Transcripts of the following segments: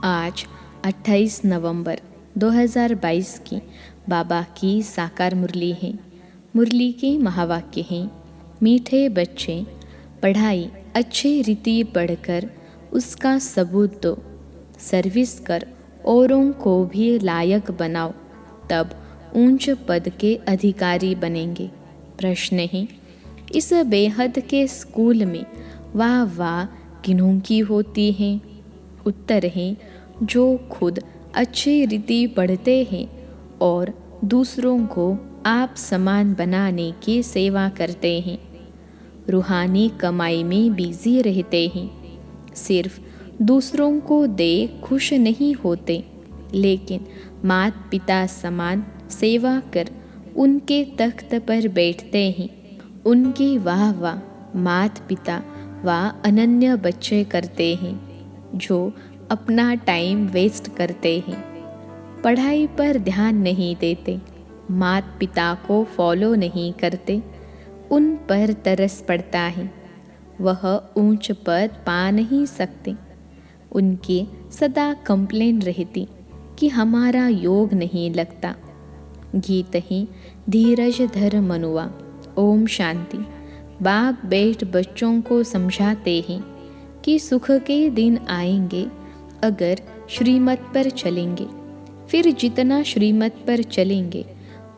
आज 28 नवंबर 2022 की बाबा की साकार मुरली है। मुरली के महावाक्य हैं, मीठे बच्चे पढ़ाई अच्छी रीति पढ़कर उसका सबूत दो, सर्विस कर औरों को भी लायक बनाओ, तब ऊंच पद के अधिकारी बनेंगे। प्रश्न है, इस बेहद के स्कूल में वाह वाह किन्हों की होती है? उत्तर है, जो खुद अच्छी रीति पढ़ते हैं और दूसरों को आप समान बनाने की सेवा करते हैं, रूहानी कमाई में बिजी रहते हैं, सिर्फ दूसरों को दे खुश नहीं होते, लेकिन माता पिता समान सेवा कर उनके तख्त पर बैठते हैं। उनकी वाह वाह माता पिता व अनन्य बच्चे करते हैं, जो अपना टाइम वेस्ट करते हैं, पढ़ाई पर ध्यान नहीं देते, माता पिता को फॉलो नहीं करते, उन पर तरस पड़ता है। वह ऊंच पद पा नहीं सकते। उनकी सदा कंप्लेन रहती कि हमारा योग नहीं लगता। गीत है, धीरज धर मनुआ। ओम शांति। बाप बैठ बच्चों को समझाते हैं कि सुख के दिन आएंगे अगर श्रीमत पर चलेंगे, फिर जितना श्रीमत पर चलेंगे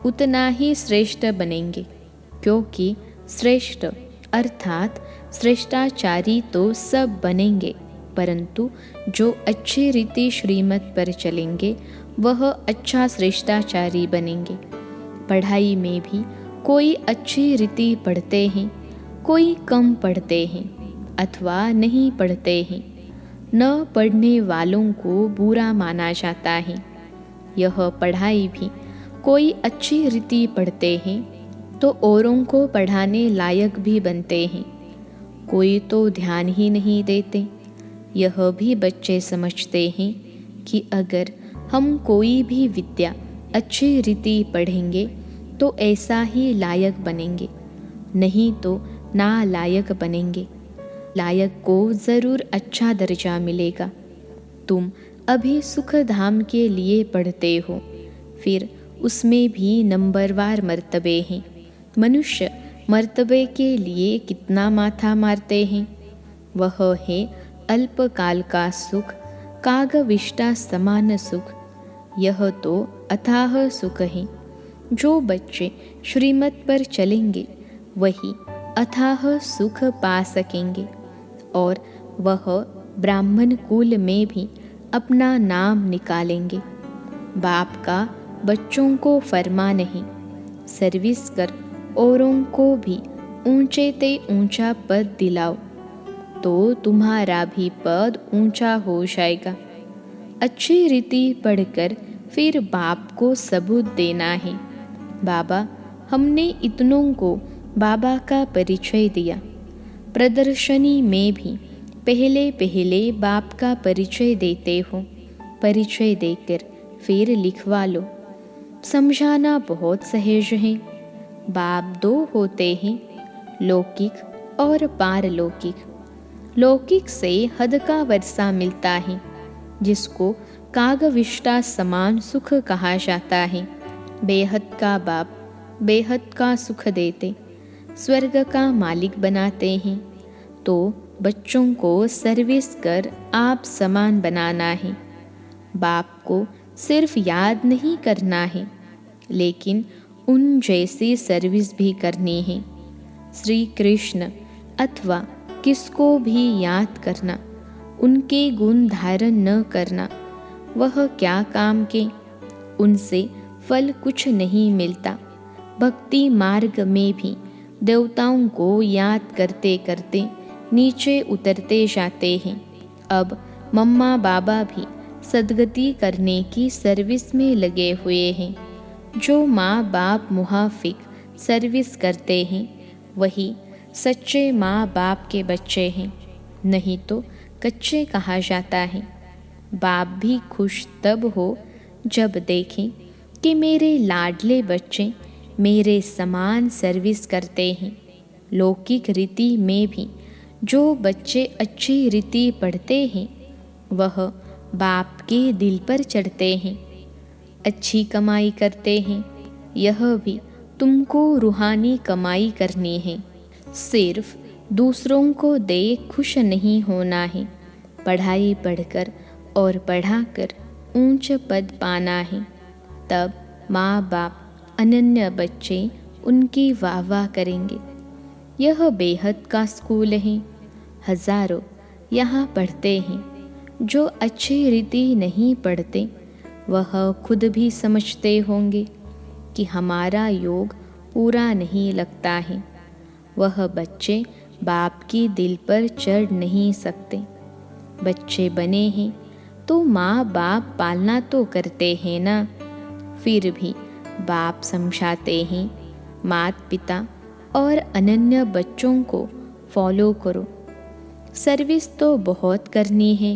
उतना ही श्रेष्ठ बनेंगे, क्योंकि श्रेष्ठ अर्थात श्रेष्ठाचारी तो सब बनेंगे, परंतु जो अच्छी रीति श्रीमत पर चलेंगे वह अच्छा श्रेष्ठाचारी बनेंगे। पढ़ाई में भी कोई अच्छी रीति पढ़ते हैं, कोई कम पढ़ते हैं अथवा नहीं पढ़ते हैं। न पढ़ने वालों को बुरा माना जाता है। यह पढ़ाई भी कोई अच्छी रीति पढ़ते हैं तो औरों को पढ़ाने लायक भी बनते हैं, कोई तो ध्यान ही नहीं देते। यह भी बच्चे समझते हैं कि अगर हम कोई भी विद्या अच्छी रीति पढ़ेंगे तो ऐसा ही लायक बनेंगे, नहीं तो नालायक बनेंगे। लायक को ज़रूर अच्छा दर्जा मिलेगा। तुम अभी सुख धाम के लिए पढ़ते हो, फिर उसमें भी नंबरवार मर्तबे हैं। मनुष्य मर्तबे के लिए कितना माथा मारते हैं। वह है अल्पकाल का सुख, कागविष्टा समान सुख। यह तो अथाह सुख है। जो बच्चे श्रीमत पर चलेंगे वही अथाह सुख पा सकेंगे, और वह ब्राह्मण कुल में भी अपना नाम निकालेंगे। बाप का बच्चों को फरमान है, सर्विस कर औरों को भी ऊंचे ते ऊंचा पद दिलाओ, तो तुम्हारा भी पद ऊंचा हो जाएगा। अच्छी रीति पढ़कर फिर बाप को सबूत देना है। बाबा, हमने इतनों को बाबा का परिचय दिया। प्रदर्शनी में भी पहले पहले बाप का परिचय देते हो। परिचय देकर फिर लिखवा लो। समझाना बहुत सहज है। बाप दो होते हैं, लौकिक और पारलौकिक। लौकिक से हद का वर्षा मिलता है, जिसको कागविष्टा समान सुख कहा जाता है। बेहद का बाप बेहद का सुख देते, स्वर्ग का मालिक बनाते हैं। तो बच्चों को सर्विस कर आप समान बनाना है। बाप को सिर्फ याद नहीं करना है, लेकिन उन जैसी सर्विस भी करनी है। श्री कृष्ण अथवा किसको भी याद करना, उनके गुण धारण न करना, वह क्या काम के। उनसे फल कुछ नहीं मिलता। भक्ति मार्ग में भी देवताओं को याद करते करते नीचे उतरते जाते हैं। अब मम्मा बाबा भी सदगति करने की सर्विस में लगे हुए हैं। जो माँ बाप मुहाफिक सर्विस करते हैं वही सच्चे माँ बाप के बच्चे हैं, नहीं तो कच्चे कहा जाता है। बाप भी खुश तब हो जब देखें कि मेरे लाडले बच्चे मेरे समान सर्विस करते हैं। लौकिक रीति में भी जो बच्चे अच्छी रीति पढ़ते हैं वह बाप के दिल पर चढ़ते हैं। अच्छी कमाई करते हैं, यह भी तुमको रूहानी कमाई करनी है। सिर्फ दूसरों को देख खुश नहीं होना है, पढ़ाई पढ़कर और पढ़ाकर ऊंच पद पाना है। तब माँ बाप अनन्य बच्चे उनकी वाह वाह करेंगे। यह बेहद का स्कूल है। हजारों यहाँ पढ़ते हैं। जो अच्छी रीति नहीं पढ़ते वह खुद भी समझते होंगे कि हमारा योग पूरा नहीं लगता है। वह बच्चे बाप की दिल पर चढ़ नहीं सकते। बच्चे बने हैं तो माँ बाप पालना तो करते हैं ना। फिर भी बाप समझाते हैं, माता पिता और अनन्य बच्चों को फॉलो करो। सर्विस तो बहुत करनी है।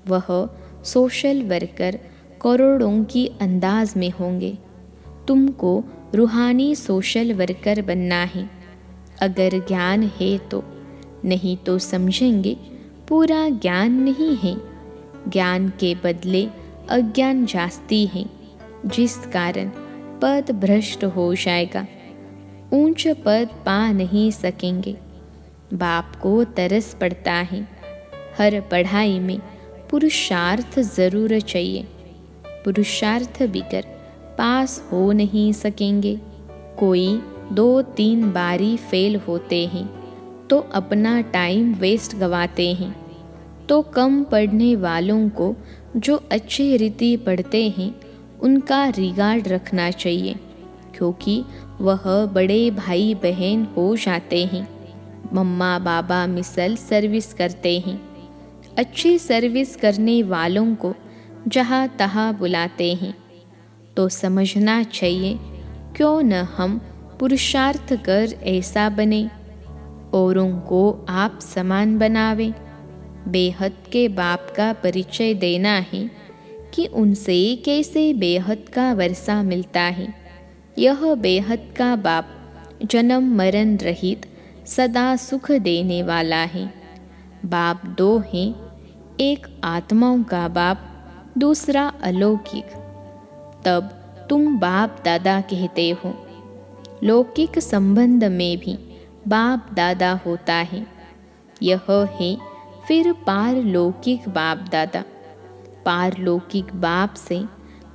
वह सोशल वर्कर करोड़ों की अंदाज में होंगे। तुमको रूहानी सोशल वर्कर बनना है। अगर ज्ञान है तो, नहीं तो समझेंगे पूरा ज्ञान नहीं है। ज्ञान के बदले अज्ञान जास्ती है, जिस कारण पद भ्रष्ट हो जाएगा। ऊंच पद पा नहीं सकेंगे। बाप को तरस पड़ता है। हर पढ़ाई में पुरुषार्थ जरूर चाहिए। पुरुषार्थ बिगर पास हो नहीं सकेंगे। कोई 2-3 बारी फेल होते हैं तो अपना टाइम वेस्ट गवाते हैं। तो कम पढ़ने वालों को जो अच्छी रीति पढ़ते हैं उनका रिगार्ड रखना चाहिए, क्योंकि वह बड़े भाई बहन हो जाते हैं। मम्मा बाबा मिसल सर्विस करते हैं। अच्छी सर्विस करने वालों को जहाँ तहाँ बुलाते हैं। तो समझना चाहिए, क्यों न हम पुरुषार्थ कर ऐसा बने, औरों को आप समान बनावें। बेहद के बाप का परिचय देना है कि उनसे कैसे बेहद का वर्षा मिलता है। यह बेहद का बाप जन्म मरण रहित सदा सुख देने वाला है। बाप 2 हैं, एक आत्माओं का बाप, दूसरा अलौकिक। तब तुम बाप दादा कहते हो। लौकिक संबंध में भी बाप दादा होता है। यह है फिर पारलौकिक बाप दादा। पारलौकिक बाप से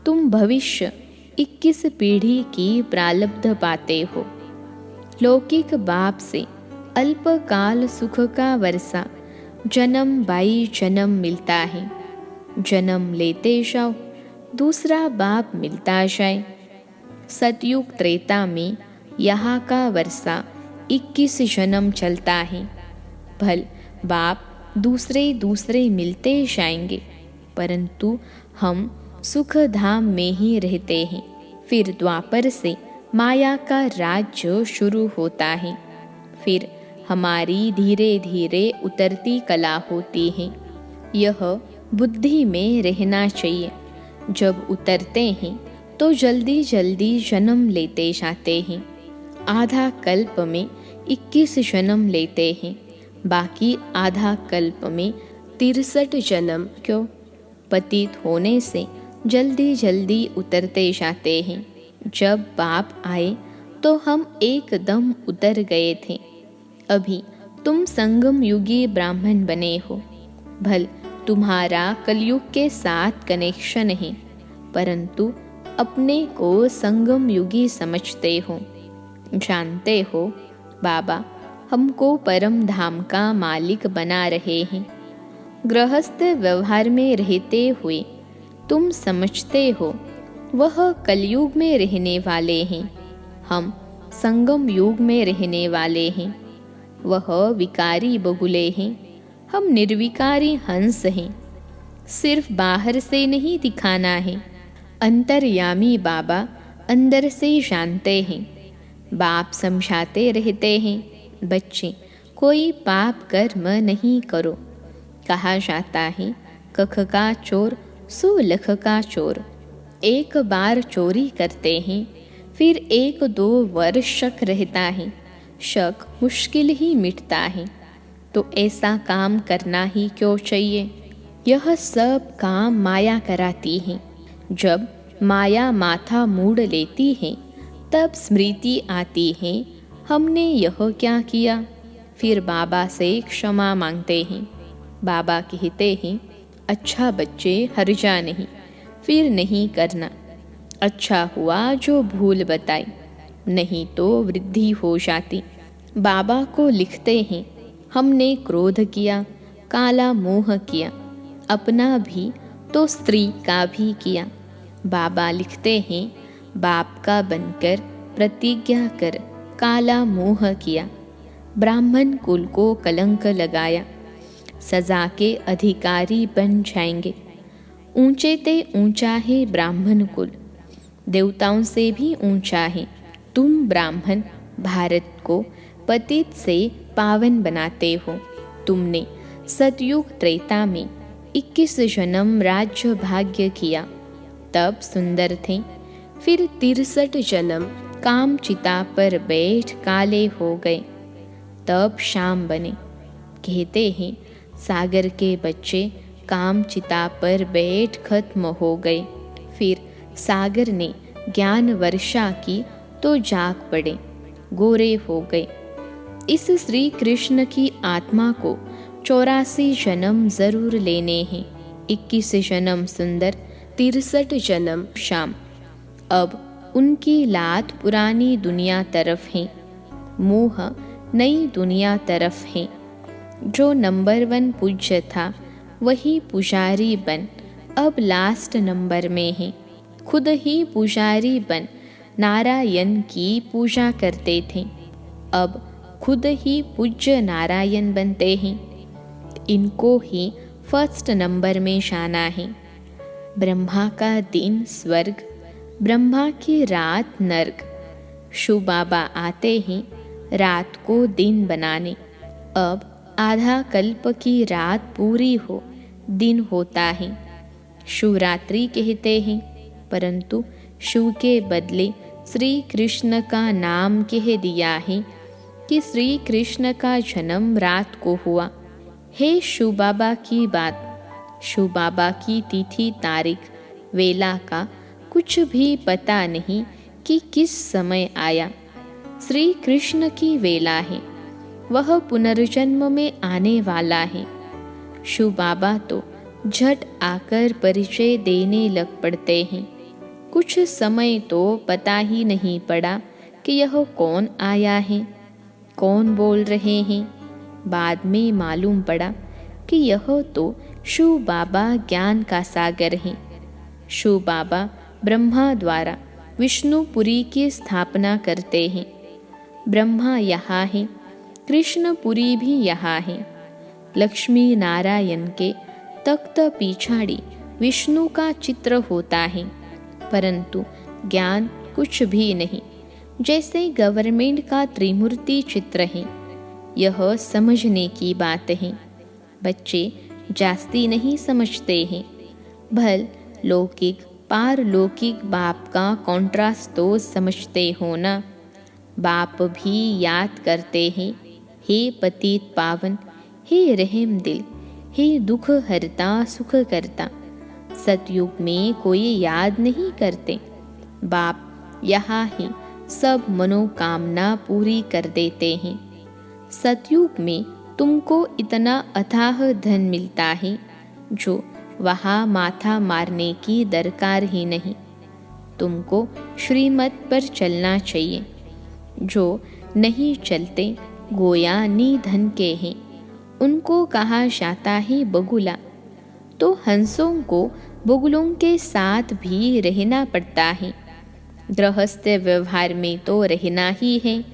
तुम भविष्य 21 पीढ़ी की प्रारब्ध पाते हो। लौकिक बाप से अल्पकाल सुख का वर्षा जन्म बाई जन्म मिलता है। जन्म लेते जाओ, दूसरा बाप मिलता जाए। सतयुग त्रेता में यहाँ का वर्षा 21 जन्म चलता है। भल बाप दूसरे दूसरे मिलते जाएंगे, परंतु हम सुख धाम में ही रहते हैं। फिर द्वापर से माया का राज्य शुरू होता है। फिर हमारी धीरे धीरे उतरती कला होती है। यह बुद्धि में रहना चाहिए। जब उतरते हैं तो जल्दी जल्दी जन्म लेते जाते हैं। आधा कल्प में 21 जन्म लेते हैं, बाकी आधा कल्प में 63 जन्म क्यों पतित होने से जल्दी जल्दी उतरते जाते हैं। जब बाप आए तो हम एकदम उतर गए थे। अभी तुम संगम युगी ब्राह्मण बने हो। भल तुम्हारा कलयुग के साथ कनेक्शन है, परंतु अपने को संगम युगी समझते हो। जानते हो बाबा हमको परम धाम का मालिक बना रहे हैं। गृहस्थ व्यवहार में रहते हुए तुम समझते हो वह कलयुग में रहने वाले हैं, हम संगम युग में रहने वाले हैं। वह विकारी बगुले हैं, हम निर्विकारी हंस हैं। सिर्फ बाहर से नहीं दिखाना है। अंतर्यामी बाबा अंदर से जानते हैं। बाप समझाते रहते हैं, बच्चे कोई पाप कर्म नहीं करो। कहा जाता है कख का चोर सो लख का चोर। एक बार चोरी करते हैं, फिर 1-2 वर्ष शक रहता है। शक मुश्किल ही मिटता है, तो ऐसा काम करना ही क्यों चाहिए। यह सब काम माया कराती है। जब माया माथा मोड़ लेती है तब स्मृति आती है, हमने यह क्या किया। फिर बाबा से क्षमा मांगते हैं। बाबा कहते हैं, अच्छा बच्चे, हर्जा नहीं, फिर नहीं करना। अच्छा हुआ जो भूल बताई, नहीं तो वृद्धि हो जाती। बाबा को लिखते हैं, हमने क्रोध किया, काला मोह किया, अपना भी तो स्त्री का भी किया। बाबा लिखते हैं, बाप का बनकर प्रतिज्ञा कर, काला मोह किया, ब्राह्मण कुल को कलंक लगाया, सजा के अधिकारी बन जाएंगे। ऊंचे ते ऊंचा है ब्राह्मण कुल, देवताओं से भी ऊंचा है। तुम ब्राह्मण भारत को पतित से पावन बनाते हो। तुमने सतयुग त्रेता में 21 जन्म राज्य भाग्य किया, तब सुंदर थे। फिर 63 जन्म काम चिता पर बैठ काले हो गए, तब शाम बने। कहते हैं, सागर के बच्चे काम चिता पर बैठ खत्म हो गए। फिर सागर ने ज्ञान वर्षा की तो जाग पड़े, गोरे हो गए। इस श्री कृष्ण की आत्मा को 84 जन्म जरूर लेने हैं। 21 जन्म सुंदर, 63 जन्म शाम। अब उनकी लात पुरानी दुनिया तरफ है, मोह नई दुनिया तरफ है। जो नंबर 1 पूज्य था वही पुजारी बन अब लास्ट नंबर में है। खुद ही पुजारी बन नारायण की पूजा करते थे, अब खुद ही पूज्य नारायण बनते हैं। इनको ही फर्स्ट नंबर में जाना है। ब्रह्मा का दिन स्वर्ग, ब्रह्मा की रात नर्क। शिव बाबा आते हैं रात को दिन बनाने। अब आधा कल्प की रात पूरी हो, दिन होता है। शिवरात्रि कहते हैं, परंतु शिव के बदले श्री कृष्ण का नाम कह दिया है कि श्री कृष्ण का जन्म रात को हुआ। हे शिव बाबा की बात, शिव बाबा की तिथि तारीख वेला का कुछ भी पता नहीं कि किस समय आया। श्री कृष्ण की वेला है, वह पुनर्जन्म में आने वाला है। शिव बाबा तो झट आकर परिचय देने लग पड़ते हैं। कुछ समय तो पता ही नहीं पड़ा कि यह कौन आया है, कौन बोल रहे हैं। बाद में मालूम पड़ा कि यह तो शिव बाबा ज्ञान का सागर है। शिव बाबा ब्रह्मा द्वारा विष्णुपुरी की स्थापना करते हैं। ब्रह्मा यहाँ है, कृष्णपुरी भी यहाँ है। लक्ष्मी नारायण के तख्त पिछाड़ी विष्णु का चित्र होता है, परंतु ज्ञान कुछ भी नहीं, जैसे गवर्नमेंट का त्रिमूर्ति चित्र है। यह समझने की बात है। बच्चे जास्ती नहीं समझते हैं। भल लौकिक पारलौकिक बाप का कॉन्ट्रास्ट तो समझते हो ना। बाप भी याद करते हैं, हे पतित पावन, हे रहम दिल, हे दुख हरता सुख करता। सतयुग में कोई याद नहीं करते। बाप यहाँ ही सब मनोकामना पूरी कर देते हैं। सतयुग में तुमको इतना अथाह धन मिलता है जो वहाँ माथा मारने की दरकार ही नहीं। तुमको श्रीमत पर चलना चाहिए। जो नहीं चलते गोया निधन के हैं, उनको कहा जाता है बगुला। तो हंसों को बगुलों के साथ भी रहना पड़ता है। गृहस्थ व्यवहार में तो रहना ही है।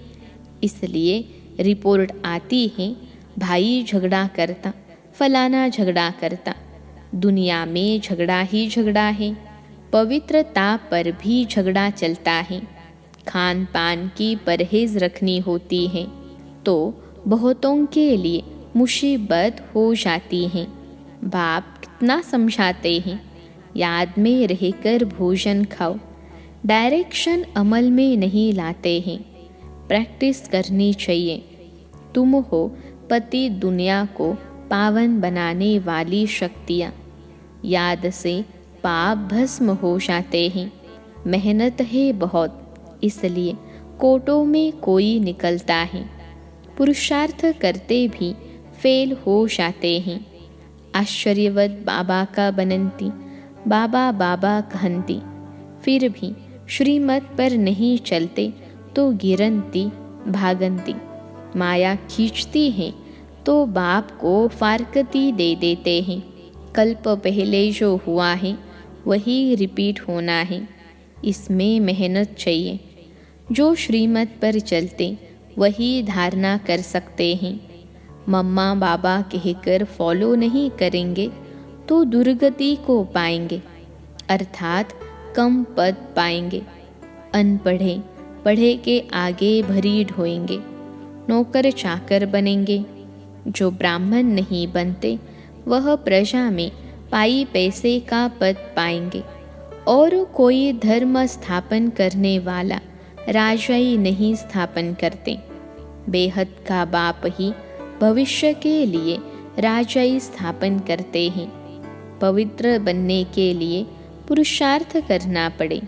इसलिए रिपोर्ट आती है, भाई झगड़ा करता, फलाना झगड़ा करता। दुनिया में झगड़ा ही झगड़ा है। पवित्रता पर भी झगड़ा चलता है। खान पान की परहेज रखनी होती है तो बहुतों के लिए मुसीबत हो जाती है। बाप कितना समझाते हैं, याद में रहकर भोजन खाओ। डायरेक्शन अमल में नहीं लाते हैं। प्रैक्टिस करनी चाहिए। तुम हो पति दुनिया को पावन बनाने वाली शक्तियाँ। याद से पाप भस्म हो जाते हैं। मेहनत है बहुत, इसलिए कोटों में कोई निकलता है। पुरुषार्थ करते भी फेल हो जाते हैं। आश्चर्यवत बाबा का बनंती, बाबा बाबा कहंती, फिर भी श्रीमत पर नहीं चलते तो गिरंती भागंती। माया खींचती है तो बाप को फारकती दे देते हैं। कल्प पहले जो हुआ है वही रिपीट होना है, इसमें मेहनत चाहिए। जो श्रीमत पर चलते वही धारणा कर सकते हैं। मम्मा बाबा कहकर फॉलो नहीं करेंगे तो दुर्गति को पाएंगे, अर्थात कम पद पाएंगे। अनपढ़े पढ़े के आगे भरी ढोएंगे, नौकर चाकर बनेंगे। जो ब्राह्मण नहीं बनते वह प्रजा में पाई पैसे का पद पाएंगे, और कोई धर्म स्थापन करने वाला राजाई नहीं स्थापन करते। बेहद का बाप ही भविष्य के लिए राजाई स्थापन करते हैं। पवित्र बनने के लिए पुरुषार्थ करना पड़े।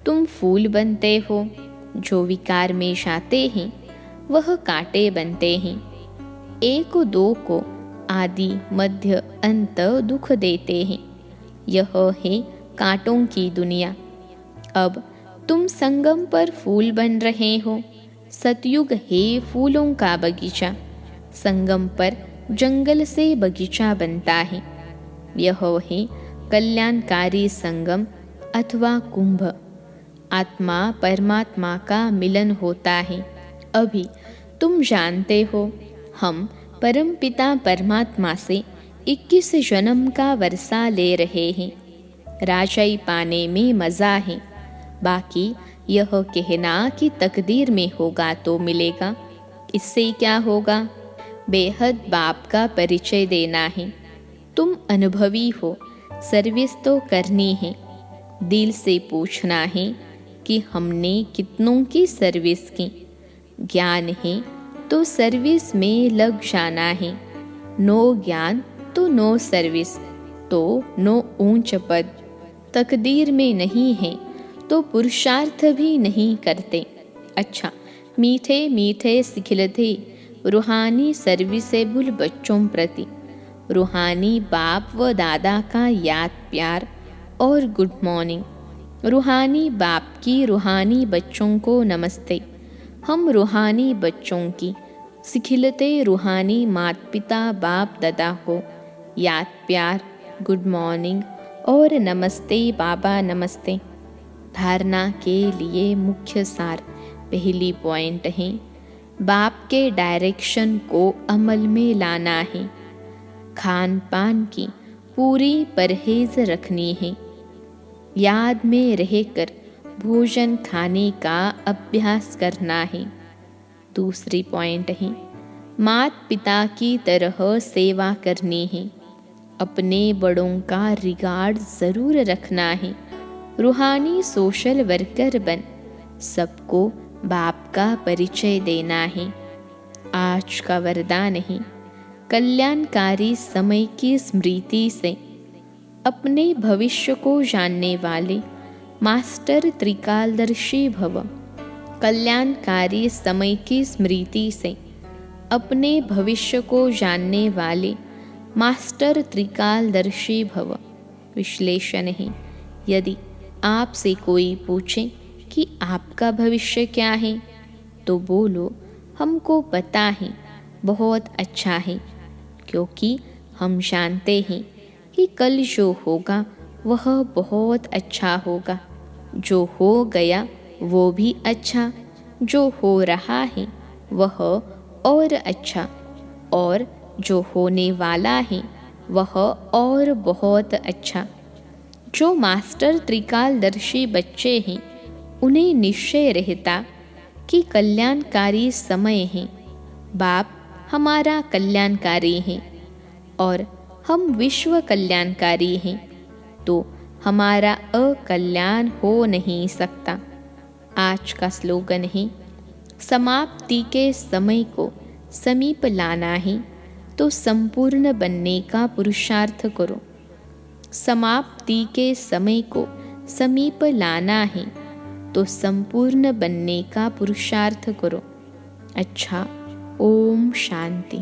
तुम फूल बनते हो, जो विकार में जाते हैं वह कांटे बनते हैं। एक दो को आदि मध्य अंत दुख देते हैं। यह है कांटों की दुनिया। अब तुम संगम पर फूल बन रहे हो। सतयुग है फूलों का बगीचा। संगम पर जंगल से बगीचा बनता है। यह है कल्याणकारी संगम अथवा कुंभ। आत्मा परमात्मा का मिलन होता है। अभी तुम जानते हो, हम परमपिता परमात्मा से 21 जन्म का वर्षा ले रहे हैं। राजाई पाने में मज़ा है। बाकी यह कहना कि तकदीर में होगा तो मिलेगा, इससे क्या होगा। बेहद बाप का परिचय देना है। तुम अनुभवी हो, सर्विस तो करनी है। दिल से पूछना है कि हमने कितनों की सर्विस की। ज्ञान है तो सर्विस में लग जाना है। नो ज्ञान तो नो सर्विस, तो नो ऊंच पद। तकदीर में नहीं है तो पुरुषार्थ भी नहीं करते। अच्छा, मीठे मीठे सिखिलते रूहानी सर्विसेबल बच्चों प्रति रूहानी बाप व दादा का याद प्यार और गुड मॉर्निंग। रूहानी बाप की रूहानी बच्चों को नमस्ते। हम रूहानी बच्चों की सिखिलते रूहानी माता पिता बाप दादा को याद प्यार, गुड मॉर्निंग और नमस्ते बाबा नमस्ते। धारणा के लिए मुख्य सार पहली पॉइंट है, बाप के डायरेक्शन को अमल में लाना है। खान पान की पूरी परहेज रखनी है। याद में रहकर भोजन खाने का अभ्यास करना है। दूसरी पॉइंट है, माता पिता की तरह सेवा करनी है। अपने बड़ों का रिगार्ड ज़रूर रखना है। रूहानी सोशल वर्कर बन सबको बाप का परिचय देना है। आज का वरदान है, कल्याणकारी समय की स्मृति से अपने भविष्य को जानने वाले मास्टर त्रिकालदर्शी भव। कल्याणकारी समय की स्मृति से अपने भविष्य को जानने वाले मास्टर त्रिकालदर्शी भव। विश्लेषण है, यदि आपसे कोई पूछे कि आपका भविष्य क्या है, तो बोलो हमको पता है, बहुत अच्छा है, क्योंकि हम जानते हैं कि कल जो होगा वह बहुत अच्छा होगा। जो हो गया वो भी अच्छा, जो हो रहा है वह और अच्छा, और जो होने वाला है वह और बहुत अच्छा। जो मास्टर त्रिकालदर्शी बच्चे हैं उन्हें निश्चय रहता कि कल्याणकारी समय है। बाप हमारा कल्याणकारी है और हम विश्व कल्याणकारी हैं, तो हमारा अकल्याण हो नहीं सकता। आज का स्लोगन है, समाप्ति के समय को समीप लाना है तो संपूर्ण बनने का पुरुषार्थ करो। समाप्ति के समय को समीप लाना है तो संपूर्ण बनने का पुरुषार्थ करो। अच्छा, ओम शांति।